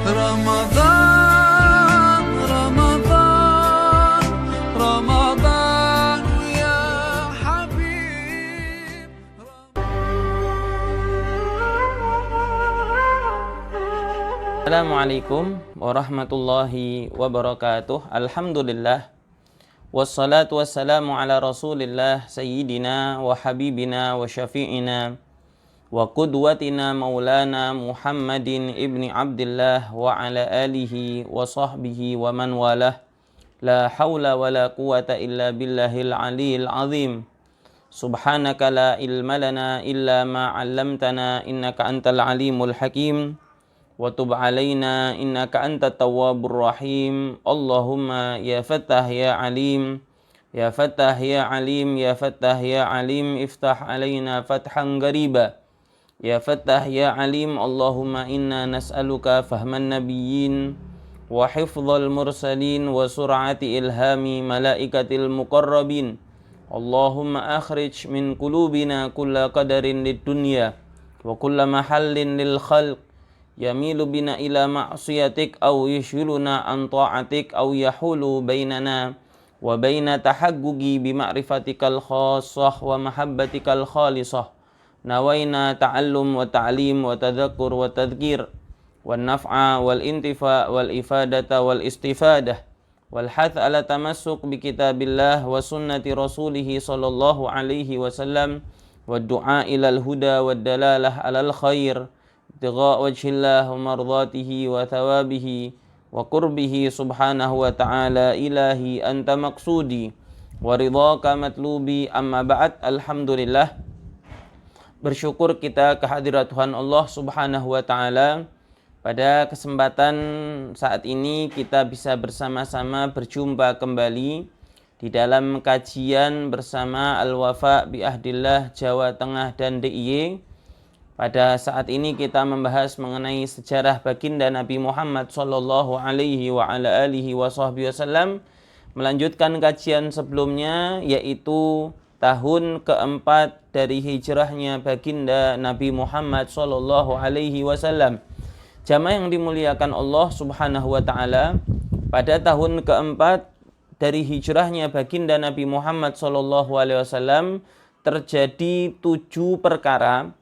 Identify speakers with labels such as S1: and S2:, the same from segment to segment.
S1: رمضان رمضان رمضان يا حبيب.
S2: Assalamualaikum warahmatullahi wabarakatuh. Alhamdulillah. Wassalatu wassalamu ala rasulillah sayyidina wa habibina wa syafi'ina wa qudwatina maulana Muhammadin ibni Abdillah wa ala alihi wa sahbihi wa man walah. La hawla wa la quwata illa billahil aliyil azim. Subhanaka la ilma lana illa ma 'allamtana innaka antal alimul hakim. Wa tub alaina innaka antat tawwabur rahim. Allahumma ya fattah ya alim, ya fattah ya alim, ya fattah ya alim, iftah alaina fathan gariba. Ya fattah ya alim, Allahumma inna nas'aluka fahman nabiyyin wa hifdzal mursalin wa sur'ati ilhami malaikatil muqarrabin. Allahumma akhrij min qulubina kulla qadarin lid dunya wa kulla mahallin lil khalq yamilu bina ila ma'siyatik aw yushiluna an ta'atik aw yahulu bainana wa baina tahaggugi bi ma'rifatikal khassah wa mahabbatikal khalisah. Nawaina ta'allum wa ta'lim wa tadhakkur wa tadhkir wa naf'a wal intifa wal ifadata wal istifadah wal hath ala tamassuk bi kitabillah wa sunnati rasulih sallallahu alaihi wasallam wa du'a ilal huda wa dalalah alal khair ibtigha wajhillah wa mardatihi wa thawabihi wa qurbihi subhanahu wa ta'ala. Ilahi anta maqsudi wa ridhaka matlubi. Amma ba'd. Alhamdulillah, bersyukur kita kehadirat Tuhan Allah subhanahu wa ta'ala. Pada kesempatan saat ini kita bisa bersama-sama berjumpa kembali di dalam kajian bersama Al-Wafa bi Ahdillah Jawa Tengah dan DIY. Pada saat ini kita membahas mengenai sejarah baginda Nabi Muhammad sallallahu alaihi wa ala alihi wasallam, melanjutkan kajian sebelumnya, yaitu tahun keempat dari hijrahnya baginda Nabi Muhammad sallallahu alaihi wasallam. Jamaah yang dimuliakan Allah subhanahu wa ta'ala, pada tahun keempat dari hijrahnya baginda Nabi Muhammad sallallahu alaihi wasallam terjadi 7 perkara,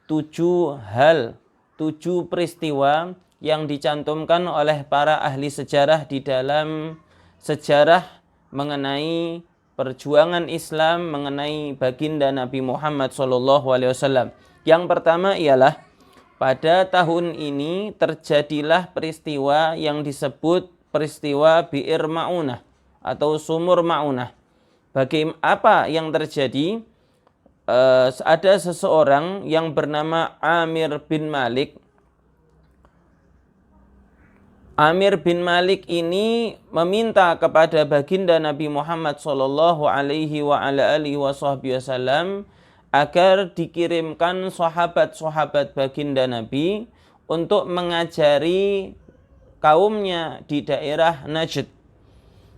S2: 7 hal, 7 peristiwa yang dicantumkan oleh para ahli sejarah di dalam sejarah mengenai perjuangan Islam, mengenai baginda Nabi Muhammad SAW. Yang pertama ialah pada tahun ini terjadilah peristiwa yang disebut peristiwa Bi'ir Ma'unah atau Sumur Ma'unah. Bagaimana apa yang terjadi? Ada seseorang yang bernama Amir bin Malik. Amir bin Malik ini meminta kepada baginda Nabi Muhammad sallallahu alaihi wa ala alihi wasallam agar dikirimkan sahabat-sahabat baginda Nabi untuk mengajari kaumnya di daerah Najd.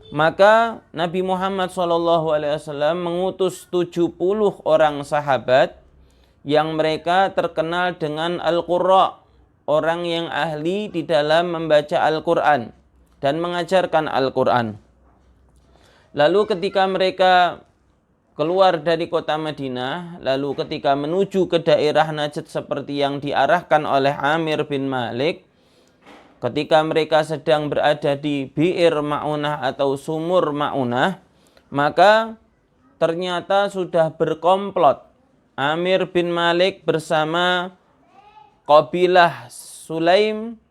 S2: Maka Nabi Muhammad SAW mengutus 70 orang sahabat yang mereka terkenal dengan Al-Qurra, orang yang ahli di dalam membaca Al-Quran dan mengajarkan Al-Quran. Lalu ketika mereka keluar dari kota Madinah, lalu ketika menuju ke daerah Najd seperti yang diarahkan oleh Amir bin Malik, ketika mereka sedang berada di Bi'ir Ma'unah atau Sumur Ma'unah, maka ternyata sudah berkomplot Amir bin Malik bersama kabilah Sulaim,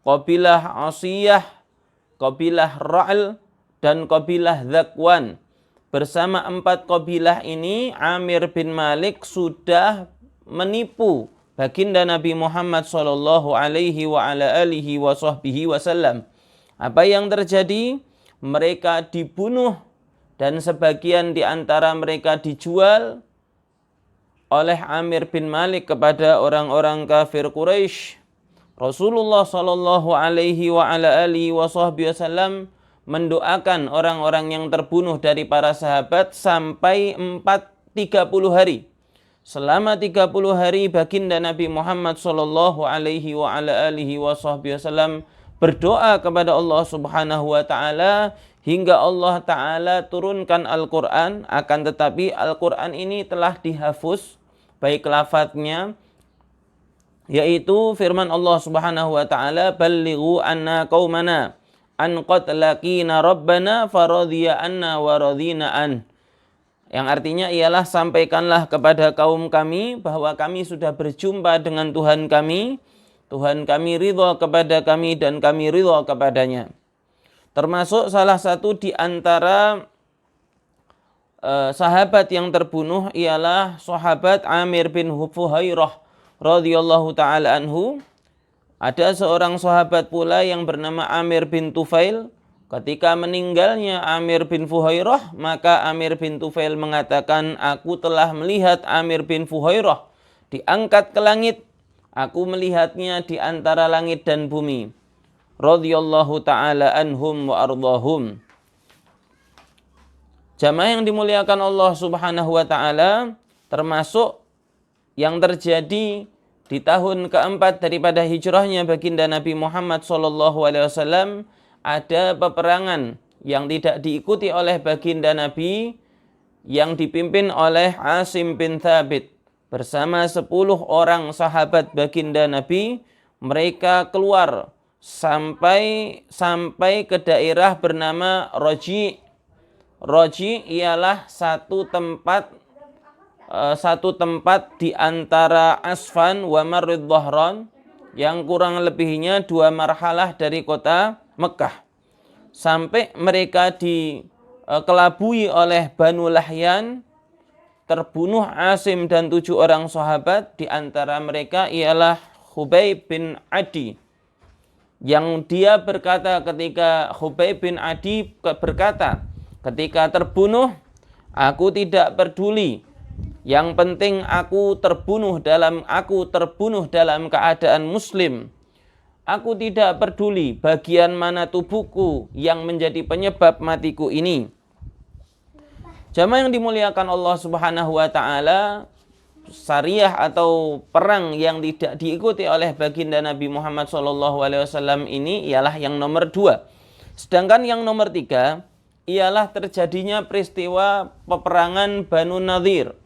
S2: kabilah Asiyah, kabilah Ra'al, dan kabilah Zakwan. Bersama 4 kabilah ini, Amir bin Malik sudah menipu baginda Nabi Muhammad sallallahu alaihi wa ala alihi wasallam. Apa yang terjadi? Mereka dibunuh dan sebagian di antara mereka dijual oleh Amir bin Malik kepada orang-orang kafir Quraisy. Rasulullah sallallahu alaihi wa ala alihi wasallam mendoakan orang-orang yang terbunuh dari para sahabat sampai 30 hari. selama 30 hari baginda Nabi Muhammad sallallahu alaihi wa ala alihi wasallam berdoa kepada Allah Subhanahu wa taala hingga Allah taala turunkan Al-Qur'an. Akan tetapi Al-Qur'an ini telah dihafuz baik lafadznya, yaitu firman Allah Subhanahu wa taala, ballighu anna qaumana an qad laqina rabbana faradhiya anna wa radhina an. Yang artinya ialah sampaikanlah kepada kaum kami bahwa kami sudah berjumpa dengan Tuhan kami. Tuhan kami ridha kepada kami dan kami ridha kepadanya. Termasuk salah satu di antara sahabat yang terbunuh ialah sahabat Amir bin Fuhairah radhiyallahu taala anhu. Ada seorang sahabat pula yang bernama Amir bin Tufail. Ketika meninggalnya Amir bin Fuhairah, maka Amir bin Tufail mengatakan, aku telah melihat Amir bin Fuhairah diangkat ke langit. Aku melihatnya di antara langit dan bumi. Radhiyallahu ta'ala anhum wa ardhahum. Jamaah yang dimuliakan Allah Subhanahu wa ta'ala, termasuk yang terjadi di tahun keempat daripada hijrahnya baginda Nabi Muhammad SAW, ada peperangan yang tidak diikuti oleh baginda Nabi yang dipimpin oleh Asim bin Thabit bersama 10 orang sahabat baginda Nabi. Mereka keluar sampai ke daerah bernama Roji. Roji ialah satu tempat di antara Asfan wa Marrid Dhahran yang kurang lebihnya 2 marhalah dari kota Mekah. Sampai mereka dikelabui oleh Banu Lahyan, terbunuh Asim dan 7 orang sahabat. Di antara mereka ialah Khubayb bin Adi, yang dia berkata ketika terbunuh, aku tidak peduli, yang penting aku terbunuh dalam keadaan muslim. Aku tidak peduli bagian mana tubuhku yang menjadi penyebab matiku ini. Jamaah yang dimuliakan Allah Subhanahu wa taala, syariah atau perang yang tidak diikuti oleh baginda Nabi Muhammad SAW ini ialah yang nomor 2. Sedangkan yang nomor 3 ialah terjadinya peristiwa peperangan Banu Nadir.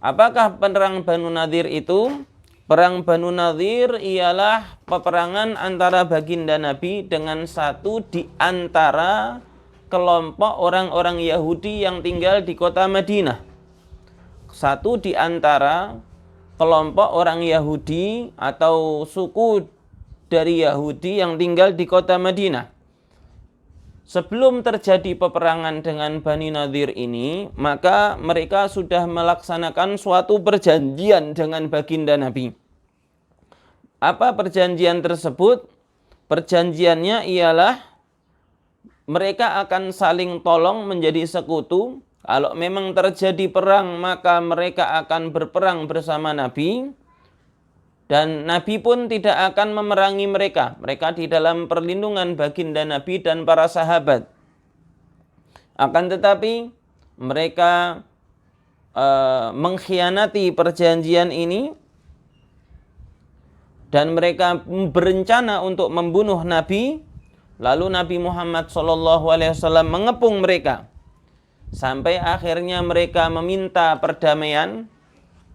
S2: Apakah perang Banu Nadir itu? Perang Banu Nadir ialah peperangan antara baginda Nabi dengan satu di antara kelompok orang-orang Yahudi yang tinggal di kota Madinah. Satu di antara kelompok orang Yahudi atau suku dari Yahudi yang tinggal di kota Madinah. Sebelum terjadi peperangan dengan Bani Nadir ini, maka mereka sudah melaksanakan suatu perjanjian dengan baginda Nabi. Apa perjanjian tersebut? Perjanjiannya ialah mereka akan saling tolong menjadi sekutu. Kalau memang terjadi perang, maka mereka akan berperang bersama Nabi. Dan Nabi pun tidak akan memerangi mereka. Mereka di dalam perlindungan baginda Nabi dan para sahabat. Akan tetapi mereka mengkhianati perjanjian ini. Dan mereka berencana untuk membunuh Nabi. Lalu Nabi Muhammad SAW mengepung mereka. Sampai akhirnya mereka meminta perdamaian.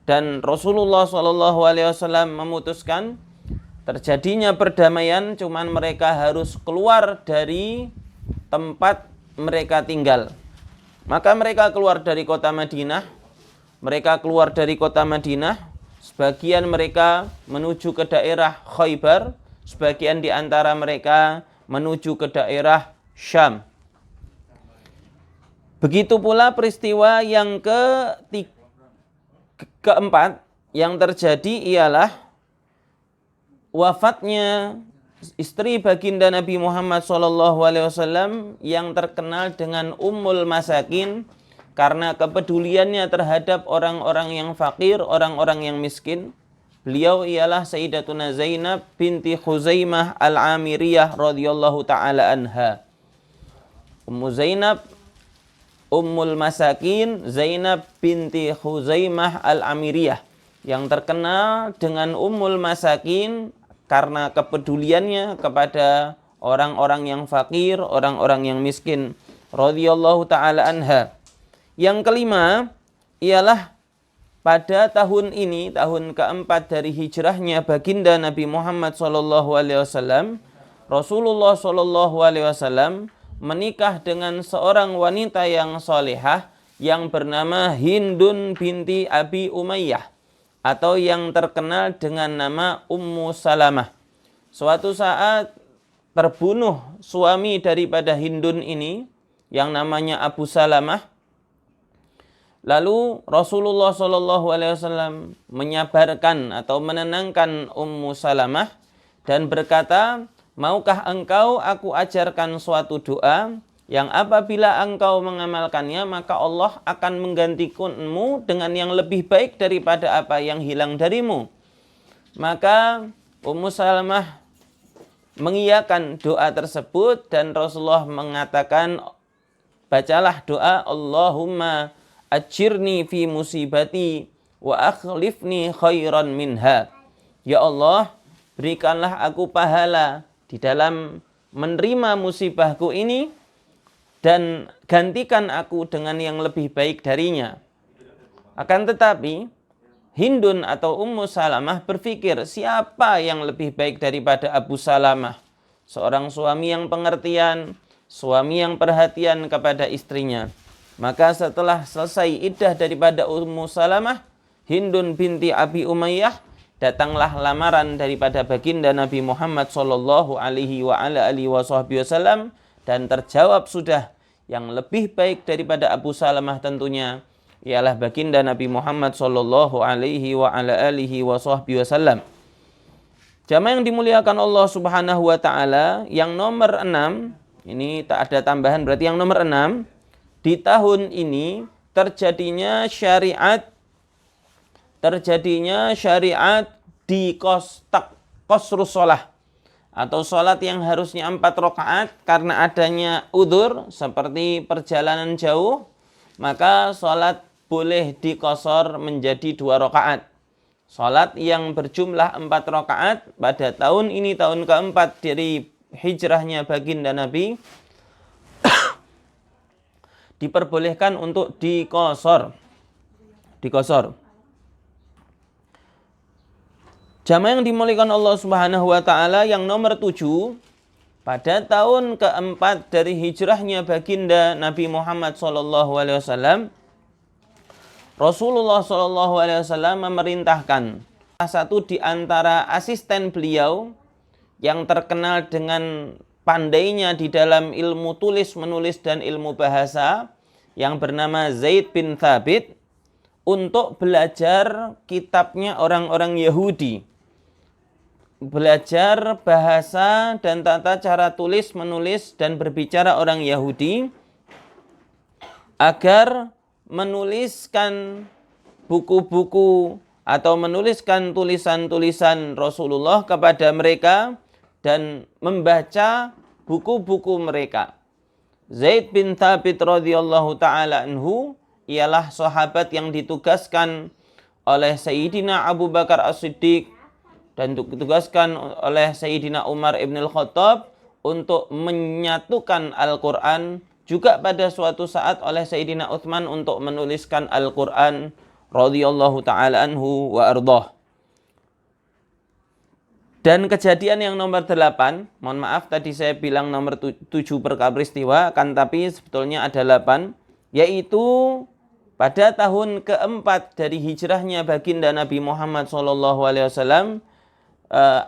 S2: Dan Rasulullah SAW memutuskan terjadinya perdamaian, cuman mereka harus keluar dari tempat mereka tinggal. Maka mereka keluar dari kota Madinah. Sebagian mereka menuju ke daerah Khaybar. Sebagian di antara mereka menuju ke daerah Syam. Begitu pula peristiwa yang keempat yang terjadi ialah wafatnya istri baginda Nabi Muhammad SAW yang terkenal dengan Ummul Masakin karena kepeduliannya terhadap orang-orang yang fakir, orang-orang yang miskin. Beliau ialah Sayyidatuna Zainab binti Khuzaimah al-Amiriyah radhiyallahu ta'ala anha. Ummu Zainab, Ummul Masakin, Zainab binti Khuzaimah al-Amiriyah. yang terkenal dengan Ummul Masakin karena kepeduliannya kepada orang-orang yang fakir, orang-orang yang miskin, radhiyallahu taala anha. Yang kelima ialah pada tahun ini, tahun keempat dari hijrahnya baginda Nabi Muhammad SAW, Rasulullah SAW menikah dengan seorang wanita yang solehah yang bernama Hindun binti Abi Umayyah atau yang terkenal dengan nama Ummu Salamah. Suatu saat terbunuh suami daripada Hindun ini yang namanya Abu Salamah. Lalu Rasulullah SAW menyabarkan atau menenangkan Ummu Salamah dan berkata, maukah engkau aku ajarkan suatu doa yang apabila engkau mengamalkannya maka Allah akan menggantikanmu dengan yang lebih baik daripada apa yang hilang darimu. Maka Ummu Salamah mengiyakan doa tersebut dan Rasulullah mengatakan, bacalah doa Allahumma ajirni fi musibati wa akhlifni khairan minha. Ya Allah, berikanlah aku pahala di dalam menerima musibahku ini dan gantikan aku dengan yang lebih baik darinya. Akan tetapi Hindun atau Ummu Salamah berpikir, siapa yang lebih baik daripada Abu Salamah? Seorang suami yang pengertian, suami yang perhatian kepada istrinya. Maka setelah selesai iddah daripada Ummu Salamah, Hindun binti Abi Umayyah, datanglah lamaran daripada baginda Nabi Muhammad SAW dan terjawab sudah. Yang lebih baik daripada Abu Salamah tentunya ialah baginda Nabi Muhammad SAW. Jamaah yang dimuliakan Allah Subhanahu wa taala, yang nomor 6, ini tak ada tambahan berarti yang nomor 6, di tahun ini terjadinya syariat di qasrus shalah atau sholat yang harusnya 4 rakaat karena adanya udzur seperti perjalanan jauh, maka sholat boleh diqasar menjadi 2 rakaat. Sholat yang berjumlah 4 rakaat pada tahun ini, tahun keempat dari hijrahnya baginda Nabi, diperbolehkan untuk diqasar. Jamaah yang dimuliakan Allah Subhanahu wa taala, yang nomor 7, pada tahun keempat dari hijrahnya baginda Nabi Muhammad SAW, Rasulullah SAW memerintahkan satu di antara asisten beliau yang terkenal dengan pandainya di dalam ilmu tulis menulis dan ilmu bahasa yang bernama Zaid bin Thabit untuk belajar kitabnya orang-orang Yahudi. Belajar bahasa dan tata cara tulis, menulis, dan berbicara orang Yahudi agar menuliskan buku-buku atau menuliskan tulisan-tulisan Rasulullah kepada mereka dan membaca buku-buku mereka. Zaid bin Thabit radhiyallahu ta'ala anhu ialah sahabat yang ditugaskan oleh Sayyidina Abu Bakar As-Siddiq dan ditugaskan oleh Sayyidina Umar ibn al-Khattab untuk menyatukan Al-Quran, juga pada suatu saat oleh Sayyidina Utsman untuk menuliskan Al-Quran radhiyallahu ta'ala anhu wa ardhah. Dan kejadian yang nomor 8, mohon maaf tadi saya bilang nomor 7 peristiwa, kan tapi sebetulnya ada 8, yaitu pada tahun keempat dari hijrahnya baginda Nabi Muhammad SAW,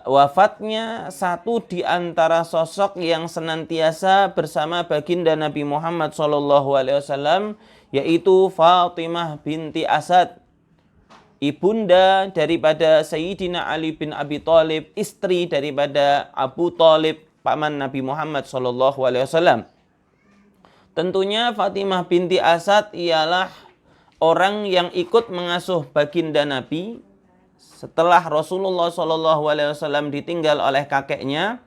S2: wafatnya satu di antara sosok yang senantiasa bersama baginda Nabi Muhammad SAW, yaitu Fatimah binti Asad, ibunda daripada Sayyidina Ali bin Abi Thalib, istri daripada Abu Thalib, paman Nabi Muhammad SAW. Tentunya Fatimah binti Asad ialah orang yang ikut mengasuh baginda Nabi setelah Rasulullah SAW ditinggal oleh kakeknya.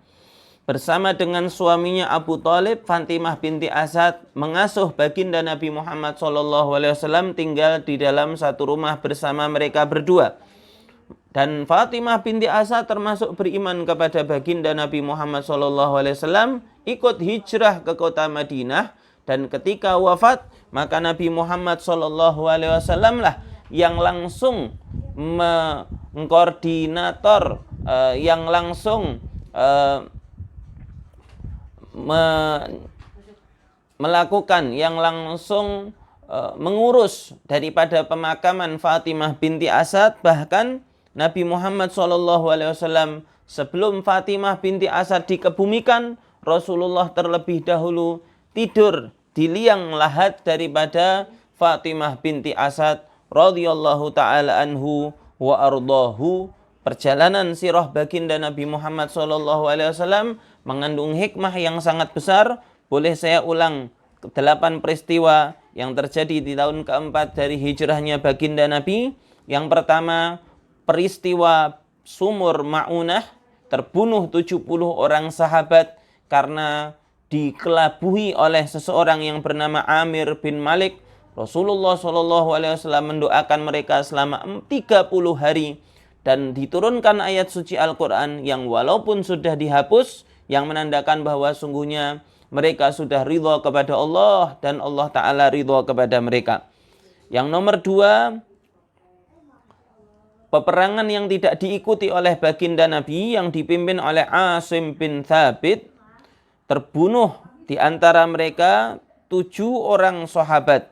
S2: Bersama dengan suaminya Abu Thalib, Fatimah binti Asad mengasuh baginda Nabi Muhammad SAW, tinggal di dalam satu rumah bersama mereka berdua. Dan Fatimah binti Asad termasuk beriman kepada baginda Nabi Muhammad SAW, ikut hijrah ke kota Madinah, dan ketika wafat maka Nabi Muhammad SAW lah yang langsung mengkoordinator, yang langsung melakukan, yang langsung mengurus daripada pemakaman Fatimah binti Asad. Bahkan Nabi Muhammad SAW sebelum Fatimah binti Asad dikebumikan, Rasulullah terlebih dahulu tidur di liang lahat daripada Fatimah binti Asad radhiyallahu taala anhu wa ardahu. Perjalanan sirah baginda Nabi Muhammad SAW mengandung hikmah yang sangat besar. Boleh saya ulang 8 peristiwa yang terjadi di tahun keempat dari hijrahnya baginda Nabi. Yang pertama, peristiwa sumur Ma'unah, terbunuh 70 orang sahabat karena dikelabuhi oleh seseorang yang bernama Amir bin Malik. Rasulullah SAW mendoakan mereka selama 30 hari dan diturunkan ayat suci Al-Quran yang walaupun sudah dihapus, yang menandakan bahwa sungguhnya mereka sudah ridha kepada Allah dan Allah Ta'ala ridha kepada mereka. Yang nomor 2, peperangan yang tidak diikuti oleh baginda Nabi yang dipimpin oleh Asim bin Thabit. Terbunuh di antara mereka 7 orang sahabat.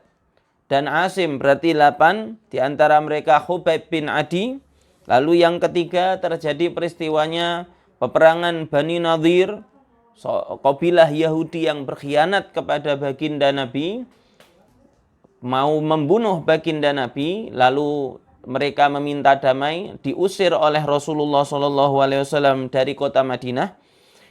S2: Dan Asim berarti 8, di antara mereka Khubayb bin Adi. Lalu yang ketiga terjadi peristiwanya peperangan Bani Nadir, kabilah Yahudi yang berkhianat kepada baginda Nabi, mau membunuh baginda Nabi, lalu mereka meminta damai, diusir oleh Rasulullah SAW dari kota Madinah.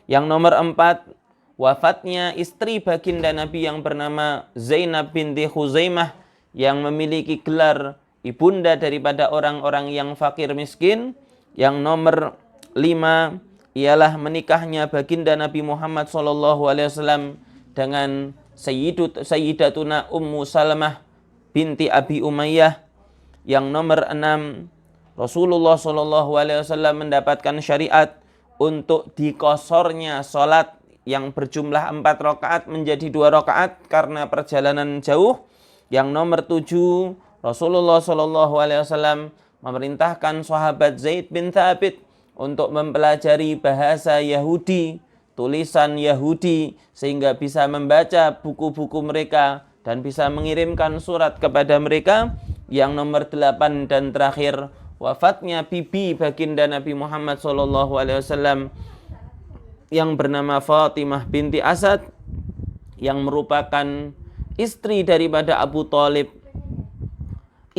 S2: Yang nomor 4, wafatnya istri baginda Nabi yang bernama Zainab binti Khuzaimah, yang memiliki gelar ibunda daripada orang-orang yang fakir miskin. Yang nomor 5 ialah menikahnya baginda Nabi Muhammad SAW dengan Sayyidatuna Ummu Salamah binti Abi Umayyah. Yang nomor 6, Rasulullah SAW mendapatkan syariat untuk dikosornya sholat yang berjumlah 4 rakaat menjadi 2 rakaat karena perjalanan jauh. Yang nomor 7, Rasulullah SAW memerintahkan sahabat Zaid bin Thabit untuk mempelajari bahasa Yahudi, tulisan Yahudi, sehingga bisa membaca buku-buku mereka dan bisa mengirimkan surat kepada mereka. Yang nomor 8 dan terakhir, wafatnya bibi baginda Nabi Muhammad SAW yang bernama Fatimah binti Asad, yang merupakan istri daripada Abu Thalib,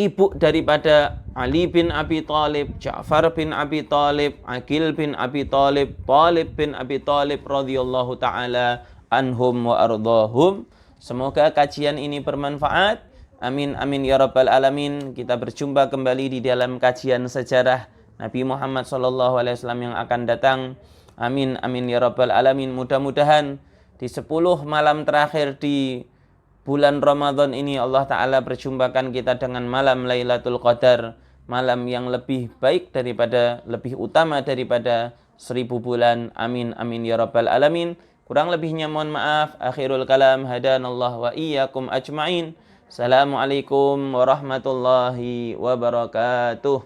S2: ibu daripada Ali bin Abi Thalib, Ja'far bin Abi Thalib, Aqil bin Abi Thalib, Thalib bin Abi Thalib radhiyallahu taala anhum wa ardhahum. Semoga kajian ini bermanfaat. Amin amin ya rabbal alamin. Kita berjumpa kembali di dalam kajian sejarah Nabi Muhammad SAW yang akan datang. Amin amin ya rabbal alamin. Mudah-mudahan di 10 malam terakhir di bulan Ramadan ini Allah Ta'ala berjumpakan kita dengan malam Lailatul Qadar, malam yang lebih baik daripada, lebih utama daripada 1000 bulan. Amin amin ya rabbal alamin. Kurang lebihnya mohon maaf. Akhirul kalam, hadanallah wa iyyakum ajma'in. Assalamualaikum warahmatullahi wabarakatuh.